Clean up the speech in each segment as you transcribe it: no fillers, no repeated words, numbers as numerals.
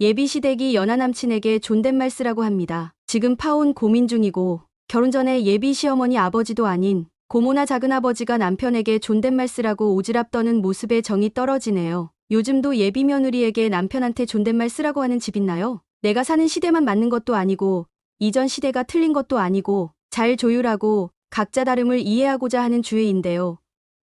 예비시댁이 연하남친에게 존댓말 쓰라고 합니다. 지금 파혼 고민 중이고 결혼 전에 예비 시어머니 아버지도 아닌 고모나 작은아버지가 남편에게 존댓말 쓰라고 오지랖 떠는 모습에 정이 떨어지네요. 요즘도 예비 며느리에게 남편한테 존댓말 쓰라고 하는 집 있나요? 내가 사는 시대만 맞는 것도 아니고 이전 시대가 틀린 것도 아니고 잘 조율하고 각자 다름을 이해하고자 하는 주의인데요.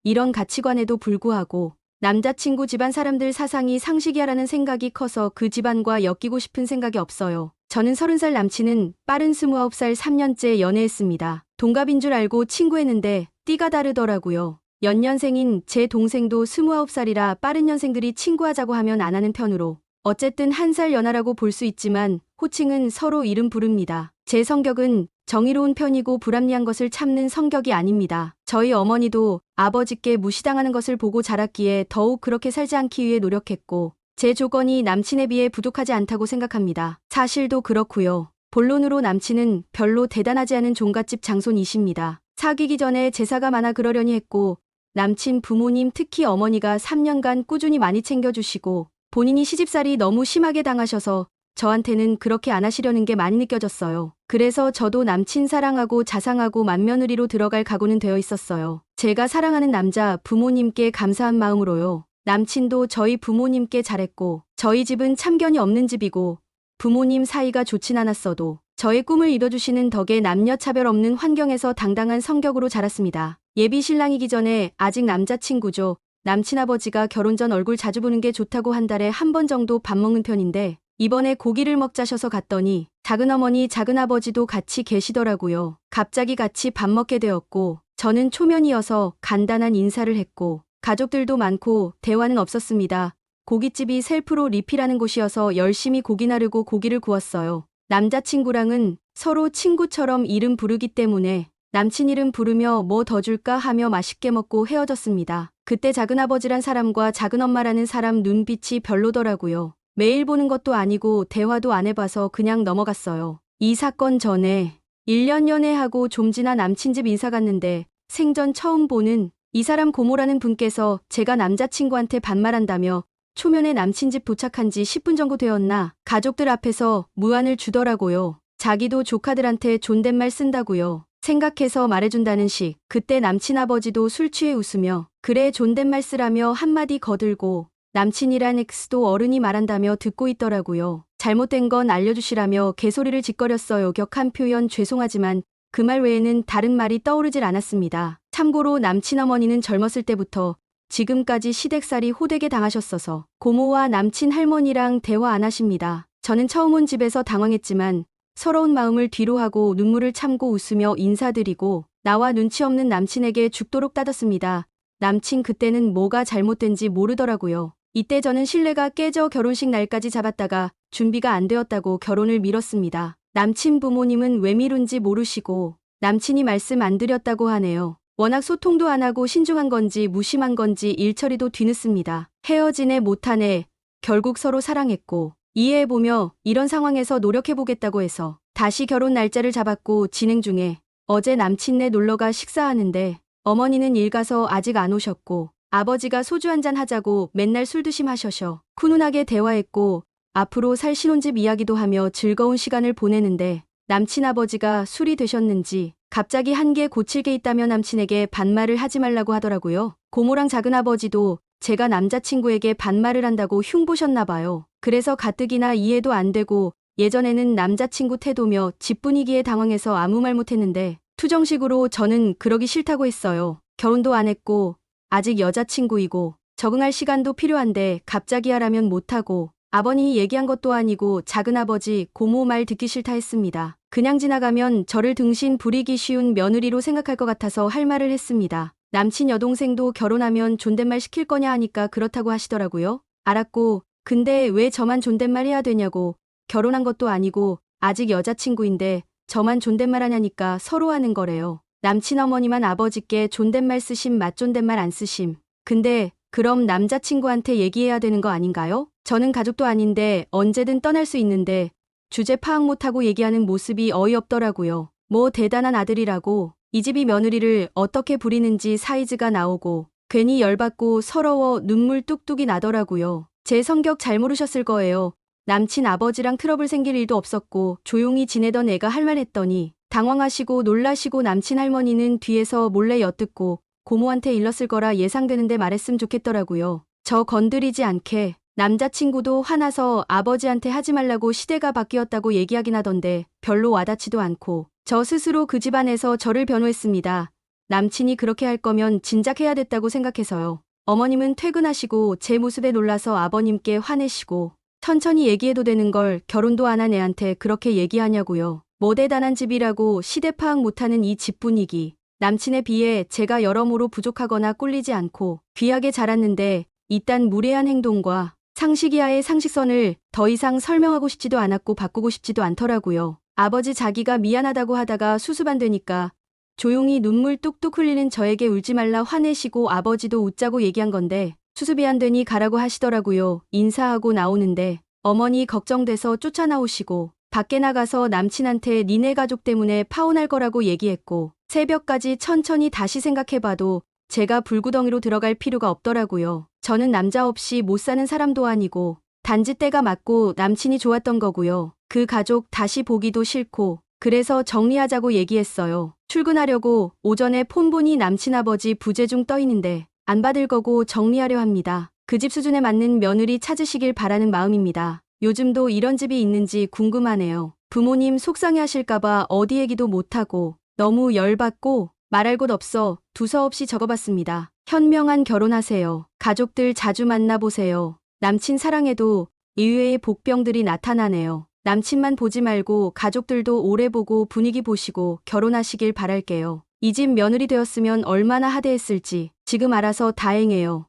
이런 가치관에도 불구하고 남자친구 집안 사람들 사상이 상식이야라는 생각이 커서 그 집안과 엮이고 싶은 생각이 없어요. 저는 30살 남친은 빠른 29살 3년째 연애했습니다. 동갑인 줄 알고 친구했는데 띠가 다르더라고요. 연년생인 제 동생도 29살이라 빠른 년생들이 친구하자고 하면 안 하는 편으로 어쨌든 한 살 연하라고 볼 수 있지만 호칭은 서로 이름 부릅니다. 제 성격은 정의로운 편이고 불합리한 것을 참는 성격이 아닙니다. 저희 어머니도 아버지께 무시당하는 것을 보고 자랐기에 더욱 그렇게 살지 않기 위해 노력했고 제 조건이 남친에 비해 부족하지 않다고 생각합니다. 사실도 그렇고요. 본론으로 남친은 별로 대단하지 않은 종갓집 장손이십니다. 사귀기 전에 제사가 많아 그러려니 했고 남친 부모님 특히 어머니가 3년간 꾸준히 많이 챙겨주시고 본인이 시집살이 너무 심하게 당하셔서 저한테는 그렇게 안 하시려는 게 많이 느껴졌어요. 그래서 저도 남친 사랑하고 자상하고 맏며느리로 들어갈 각오는 되어 있었어요. 제가 사랑하는 남자 부모님께 감사한 마음으로요. 남친도 저희 부모님께 잘했고 저희 집은 참견이 없는 집이고 부모님 사이가 좋진 않았어도 저의 꿈을 이뤄주시는 덕에 남녀 차별 없는 환경에서 당당한 성격으로 자랐습니다. 예비 신랑이기 전에 아직 남자친구죠. 남친 아버지가 결혼 전 얼굴 자주 보는 게 좋다고 한 달에 한 번 정도 밥 먹는 편인데 이번에 고기를 먹자셔서 갔더니 작은어머니 작은아버지도 같이 계시더라고요. 갑자기 같이 밥 먹게 되었고 저는 초면이어서 간단한 인사를 했고 가족들도 많고 대화는 없었습니다. 고깃집이 셀프로 리필하는 곳이어서 열심히 고기 나르고 고기를 구웠어요. 남자친구랑은 서로 친구처럼 이름 부르기 때문에 남친 이름 부르며 뭐 더 줄까 하며 맛있게 먹고 헤어졌습니다. 그때 작은아버지란 사람과 작은엄마라는 사람 눈빛이 별로더라고요. 매일 보는 것도 아니고 대화도 안 해봐서 그냥 넘어갔어요. 이 사건 전에 1년 연애하고 좀 지나 남친 집 인사 갔는데 생전 처음 보는 이 사람 고모라는 분께서 제가 남자친구한테 반말한다며 초면에 남친 집 도착한 지 10분 정도 되었나 가족들 앞에서 무안을 주더라고요. 자기도 조카들한테 존댓말 쓴다고요. 생각해서 말해준다는 식. 그때 남친 아버지도 술 취해 웃으며 그래 존댓말 쓰라며 한마디 거들고 남친이란 X도 어른이 말한다며 듣고 있더라고요. 잘못된 건 알려주시라며 개소리를 짓거렸어요. 격한 표현 죄송하지만 그 말 외에는 다른 말이 떠오르질 않았습니다. 참고로 남친 어머니는 젊었을 때부터 지금까지 시댁살이 호되게 당하셨어서 고모와 남친 할머니랑 대화 안 하십니다. 저는 처음 온 집에서 당황했지만 서러운 마음을 뒤로 하고 눈물을 참고 웃으며 인사드리고 나와 눈치 없는 남친에게 죽도록 따졌습니다. 남친 그때는 뭐가 잘못된지 모르더라고요. 이때 저는 신뢰가 깨져 결혼식 날까지 잡았다가 준비가 안 되었다고 결혼을 미뤘습니다. 남친 부모님은 왜 미룬지 모르시고 남친이 말씀 안 드렸다고 하네요. 워낙 소통도 안 하고 신중한 건지 무심한 건지 일처리도 뒤늦습니다. 헤어진 애 못한 애 결국 서로 사랑했고 이해해보며 이런 상황에서 노력해보겠다고 해서 다시 결혼 날짜를 잡았고 진행 중에 어제 남친네 놀러가 식사하는데 어머니는 일 가서 아직 안 오셨고 아버지가 소주 한잔 하자고 맨날 술 드심하셔서 훈훈하게 대화했고 앞으로 살 신혼집 이야기도 하며 즐거운 시간을 보내는데 남친 아버지가 술이 되셨는지 갑자기 한 개 고칠 게 있다며 남친에게 반말을 하지 말라고 하더라고요. 고모랑 작은아버지도 제가 남자친구에게 반말을 한다고 흉보셨나 봐요. 그래서 가뜩이나 이해도 안 되고 예전에는 남자친구 태도며 집 분위기에 당황해서 아무 말 못했는데 투정식으로 저는 그러기 싫다고 했어요. 결혼도 안 했고 아직 여자친구이고 적응할 시간도 필요한데 갑자기 하라면 못하고 아버님이 얘기한 것도 아니고 작은아버지 고모 말 듣기 싫다 했습니다. 그냥 지나가면 저를 등신 부리기 쉬운 며느리로 생각할 것 같아서 할 말을 했습니다. 남친 여동생도 결혼하면 존댓말 시킬 거냐 하니까 그렇다고 하시더라고요. 알았고 근데 왜 저만 존댓말 해야 되냐고 결혼한 것도 아니고 아직 여자친구인데 저만 존댓말 하냐니까 서로 하는 거래요. 남친 어머니만 아버지께 존댓말 쓰심 맞존댓말 안 쓰심. 근데 그럼 남자친구한테 얘기해야 되는 거 아닌가요? 저는 가족도 아닌데 언제든 떠날 수 있는데 주제 파악 못하고 얘기하는 모습이 어이없더라고요. 뭐 대단한 아들이라고 이 집이 며느리를 어떻게 부리는지 사이즈가 나오고 괜히 열받고 서러워 눈물 뚝뚝이 나더라고요. 제 성격 잘 모르셨을 거예요. 남친 아버지랑 트러블 생길 일도 없었고 조용히 지내던 애가 할 말 했더니 당황하시고 놀라시고 남친 할머니는 뒤에서 몰래 엿듣고 고모한테 일렀을 거라 예상되는데 말했으면 좋겠더라고요. 저 건드리지 않게. 남자친구도 화나서 아버지한테 하지 말라고 시대가 바뀌었다고 얘기하긴 하던데 별로 와닿지도 않고 저 스스로 그 집안에서 저를 변호했습니다. 남친이 그렇게 할 거면 진작 해야 됐다고 생각해서요. 어머님은 퇴근하시고 제 모습에 놀라서 아버님께 화내시고 천천히 얘기해도 되는 걸 결혼도 안 한 애한테 그렇게 얘기하냐고요. 뭐 대단한 집이라고 시대 파악 못하는 이 집 분위기. 남친에 비해 제가 여러모로 부족하거나 꿀리지 않고 귀하게 자랐는데 이딴 무례한 행동과 상식 이하의 상식선을 더 이상 설명하고 싶지도 않았고 바꾸고 싶지도 않더라고요. 아버지 자기가 미안하다고 하다가 수습안되니까 조용히 눈물 뚝뚝 흘리는 저에게 울지 말라 화내시고 아버지도 웃자고 얘기한 건데 수습이 안 되니 가라고 하시더라고요. 인사하고 나오는데 어머니 걱정돼서 쫓아나오시고 밖에 나가서 남친한테 니네 가족 때문에 파혼할 거라고 얘기했고 새벽까지 천천히 다시 생각해봐도 제가 불구덩이로 들어갈 필요가 없더라고요. 저는 남자 없이 못 사는 사람도 아니고 단지 때가 맞고 남친이 좋았던 거고요. 그 가족 다시 보기도 싫고 그래서 정리하자고 얘기했어요. 출근하려고 오전에 폰 보니 남친 아버지 부재중 떠 있는데 안 받을 거고 정리하려 합니다. 그 집 수준에 맞는 며느리 찾으시길 바라는 마음입니다. 요즘도 이런 집이 있는지 궁금하네요. 부모님 속상해하실까봐 어디 얘기도 못하고 너무 열받고 말할 곳 없어 두서없이 적어봤습니다. 현명한 결혼하세요. 가족들 자주 만나보세요. 남친 사랑해도 의외의 복병들이 나타나네요. 남친만 보지 말고 가족들도 오래 보고 분위기 보시고 결혼하시길 바랄게요. 이 집 며느리 되었으면 얼마나 하대했을지 지금 알아서 다행해요.